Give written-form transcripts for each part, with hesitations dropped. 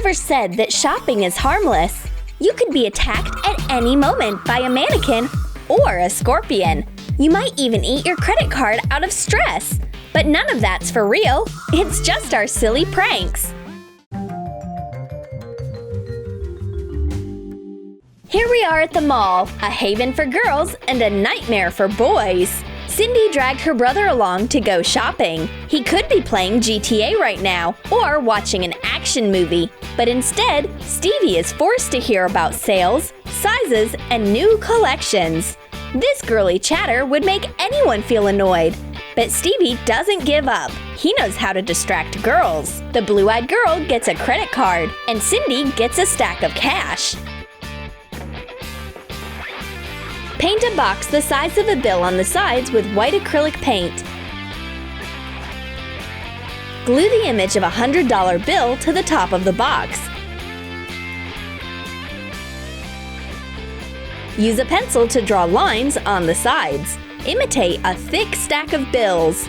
ever said that shopping is harmless? You could be attacked at any moment by a mannequin or a scorpion. You might even eat your credit card out of stress. But none of that's for real. It's just our silly pranks. Here we are at the mall, a haven for girls and a nightmare for boys. Cindy dragged her brother along to go shopping. He could be playing GTA right now or watching an action movie. But instead, Stevie is forced to hear about sales, sizes, and new collections. This girly chatter would make anyone feel annoyed. But Stevie doesn't give up. He knows how to distract girls. The blue-eyed girl gets a credit card, and Cindy gets a stack of cash. Paint a box the size of a bill on the sides with white acrylic paint. Glue the image of a $100 bill to the top of the box. Use a pencil to draw lines on the sides. Imitate a thick stack of bills.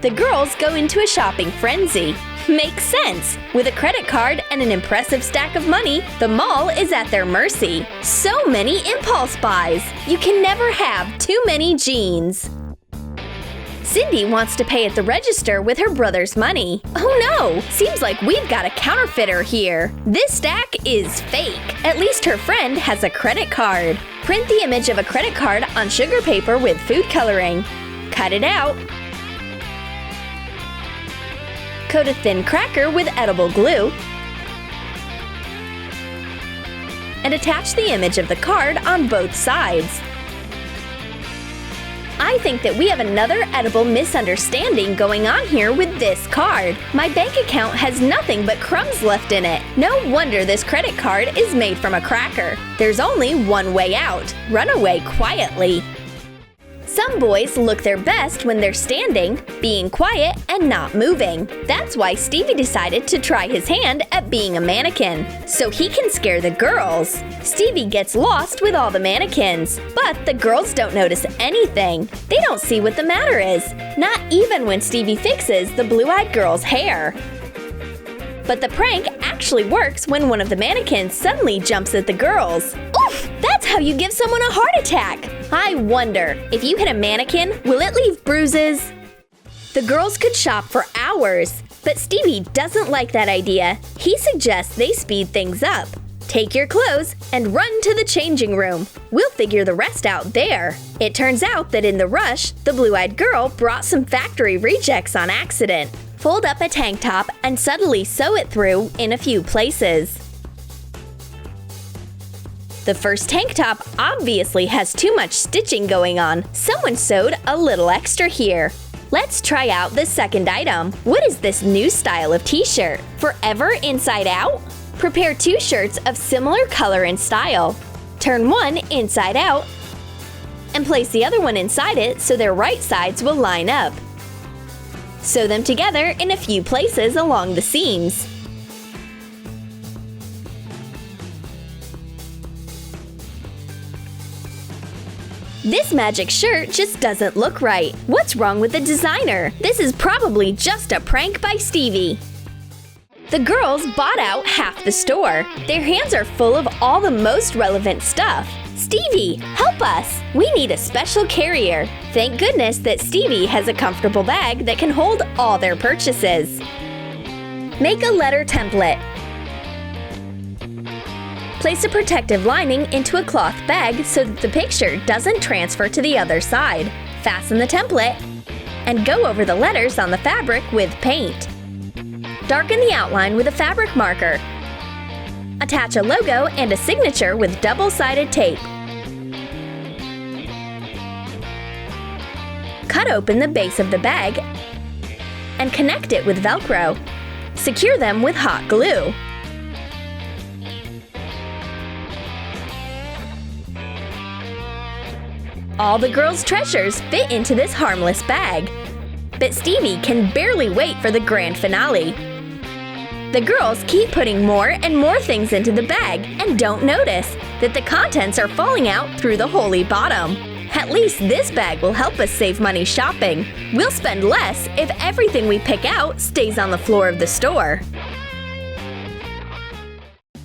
The girls go into a shopping frenzy. Makes sense! With a credit card and an impressive stack of money, the mall is at their mercy. So many impulse buys! You can never have too many jeans. Cindy wants to pay at the register with her brother's money. Oh no! Seems like we've got a counterfeiter here. This stack is fake. At least her friend has a credit card. Print the image of a credit card on sugar paper with food coloring. Cut it out. Coat a thin cracker with edible glue. And attach the image of the card on both sides. I think that we have another edible misunderstanding going on here with this card. My bank account has nothing but crumbs left in it. No wonder this credit card is made from a cracker. There's only one way out. Run away quietly. Some boys look their best when they're standing, being quiet, and not moving. That's why Stevie decided to try his hand at being a mannequin, so he can scare the girls. Stevie gets lost with all the mannequins, but the girls don't notice anything. They don't see what the matter is, not even when Stevie fixes the blue-eyed girl's hair. But the prank actually works when one of the mannequins suddenly jumps at the girls. Oof! That's how you give someone a heart attack! I wonder, if you hit a mannequin, will it leave bruises? The girls could shop for hours, but Stevie doesn't like that idea. He suggests they speed things up. Take your clothes and run to the changing room. We'll figure the rest out there. It turns out that in the rush, the blue-eyed girl brought some factory rejects on accident. Fold up a tank top and subtly sew it through in a few places. The first tank top obviously has too much stitching going on. Someone sewed a little extra here. Let's try out the second item. What is this new style of t-shirt? Forever inside out? Prepare 2 shirts of similar color and style. Turn one inside out and place the other one inside it so their right sides will line up. Sew them together in a few places along the seams. This magic shirt just doesn't look right. What's wrong with the designer? This is probably just a prank by Stevie. The girls bought out half the store. Their hands are full of all the most relevant stuff. Stevie, help us! We need a special carrier. Thank goodness that Stevie has a comfortable bag that can hold all their purchases. Make a letter template. Place a protective lining into a cloth bag so that the picture doesn't transfer to the other side. Fasten the template and go over the letters on the fabric with paint. Darken the outline with a fabric marker. Attach a logo and a signature with double-sided tape. Cut open the base of the bag and connect it with Velcro. Secure them with hot glue. All the girls' treasures fit into this harmless bag. But Stevie can barely wait for the grand finale. The girls keep putting more and more things into the bag and don't notice that the contents are falling out through the holy bottom. At least this bag will help us save money shopping. We'll spend less if everything we pick out stays on the floor of the store.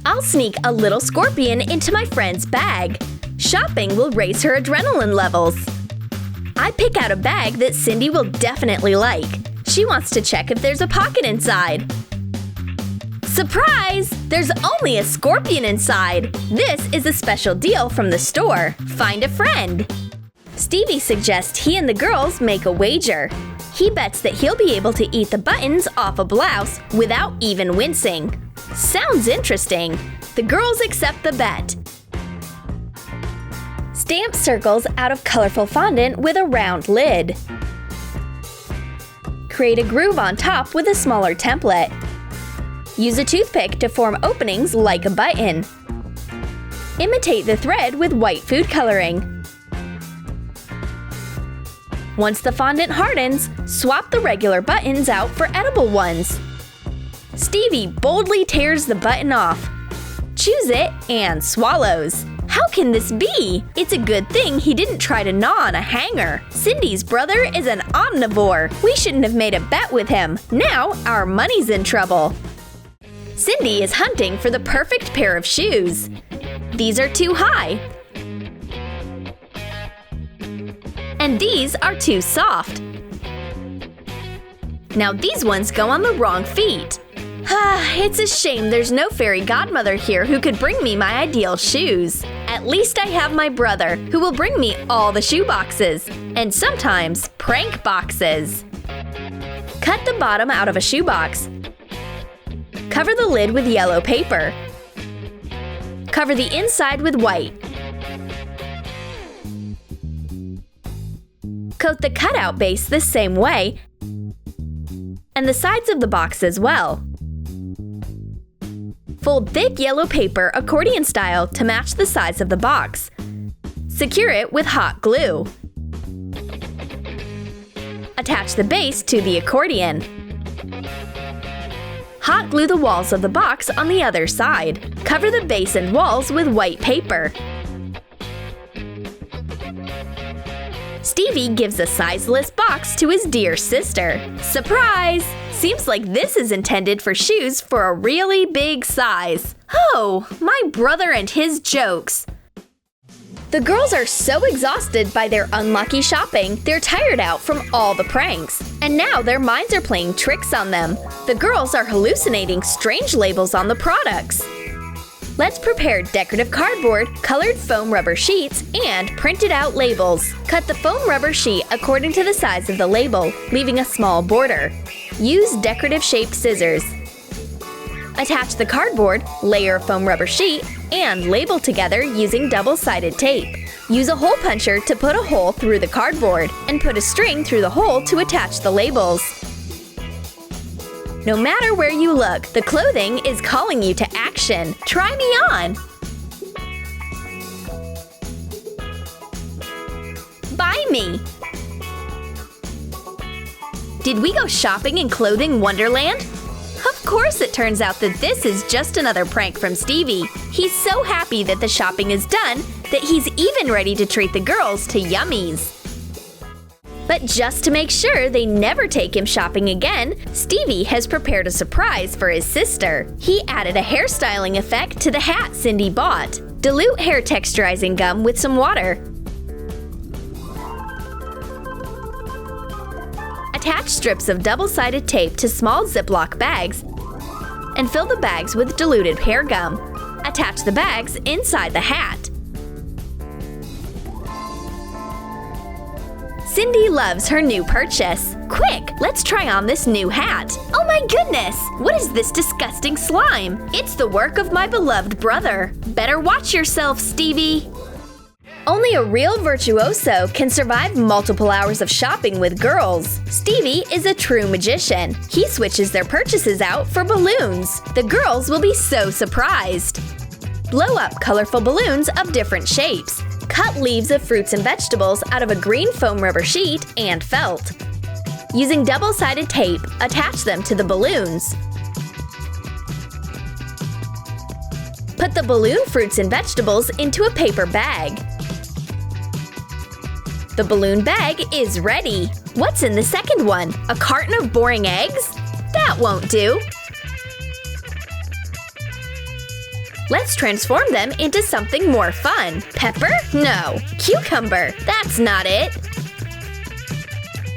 I'll sneak a little scorpion into my friend's bag. Shopping will raise her adrenaline levels. I pick out a bag that Cindy will definitely like. She wants to check if there's a pocket inside. Surprise! There's only a scorpion inside! This is a special deal from the store. Find a friend! Stevie suggests he and the girls make a wager. He bets that he'll be able to eat the buttons off a blouse without even wincing. Sounds interesting. The girls accept the bet. Stamp circles out of colorful fondant with a round lid. Create a groove on top with a smaller template. Use a toothpick to form openings like a button. Imitate the thread with white food coloring. Once the fondant hardens, swap the regular buttons out for edible ones. Stevie boldly tears the button off, chews it, and swallows. How can this be? It's a good thing he didn't try to gnaw on a hanger. Cindy's brother is an omnivore. We shouldn't have made a bet with him. Now our money's in trouble. Cindy is hunting for the perfect pair of shoes. These are too high. And these are too soft. Now these ones go on the wrong feet. It's a shame there's no fairy godmother here who could bring me my ideal shoes. At least I have my brother, who will bring me all the shoe boxes, and sometimes prank boxes. Cut the bottom out of a shoebox. Cover the lid with yellow paper. Cover the inside with white. Coat the cutout base the same way, and the sides of the box as well. Fold thick yellow paper accordion style to match the size of the box. Secure it with hot glue. Attach the base to the accordion. Hot glue the walls of the box on the other side. Cover the base and walls with white paper. Stevie gives a sizeless box to his dear sister. Surprise! Seems like this is intended for shoes for a really big size. Oh, my brother and his jokes. The girls are so exhausted by their unlucky shopping, they're tired out from all the pranks. And now their minds are playing tricks on them. The girls are hallucinating strange labels on the products. Let's prepare decorative cardboard, colored foam rubber sheets, and printed out labels. Cut the foam rubber sheet according to the size of the label, leaving a small border. Use decorative shaped scissors. Attach the cardboard, layer foam rubber sheet, and label together using double-sided tape. Use a hole puncher to put a hole through the cardboard, and put a string through the hole to attach the labels. No matter where you look, the clothing is calling you to action. Try me on! Buy me! Did we go shopping in Clothing Wonderland? Of course it turns out that this is just another prank from Stevie. He's so happy that the shopping is done that he's even ready to treat the girls to yummies. But just to make sure they never take him shopping again, Stevie has prepared a surprise for his sister. He added a hairstyling effect to the hat Cindy bought. Dilute hair texturizing gum with some water. Attach strips of double-sided tape to small Ziploc bags and fill the bags with diluted hair gum. Attach the bags inside the hat. Cindy loves her new purchase. Quick, let's try on this new hat. Oh my goodness! What is this disgusting slime? It's the work of my beloved brother. Better watch yourself, Stevie! Only a real virtuoso can survive multiple hours of shopping with girls. Stevie is a true magician. He switches their purchases out for balloons. The girls will be so surprised. Blow up colorful balloons of different shapes. Cut leaves of fruits and vegetables out of a green foam rubber sheet and felt. Using double-sided tape, attach them to the balloons. Put the balloon fruits and vegetables into a paper bag. The balloon bag is ready. What's in the second one? A carton of boring eggs? That won't do. Let's transform them into something more fun. Pepper? No. Cucumber? That's not it.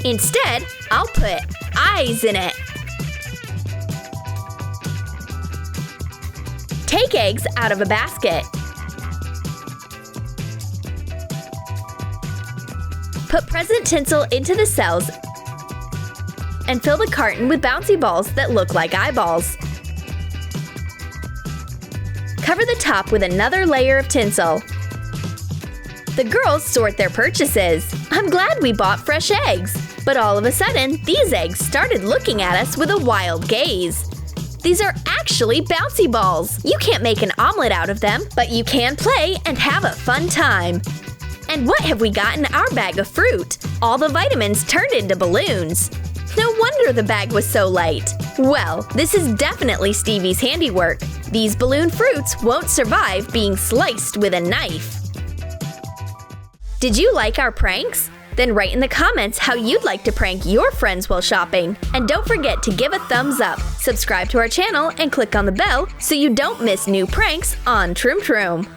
Instead, I'll put eyes in it. Take eggs out of a basket. Put present tinsel into the cells and fill the carton with bouncy balls that look like eyeballs. Cover the top with another layer of tinsel. The girls sort their purchases. I'm glad we bought fresh eggs. But all of a sudden, these eggs started looking at us with a wild gaze. These are actually bouncy balls. You can't make an omelet out of them, but you can play and have a fun time. And what have we got in our bag of fruit? All the vitamins turned into balloons. No wonder the bag was so light. Well, this is definitely Stevie's handiwork. These balloon fruits won't survive being sliced with a knife. Did you like our pranks? Then write in the comments how you'd like to prank your friends while shopping. And don't forget to give a thumbs up, subscribe to our channel, and click on the bell so you don't miss new pranks on Troom Troom.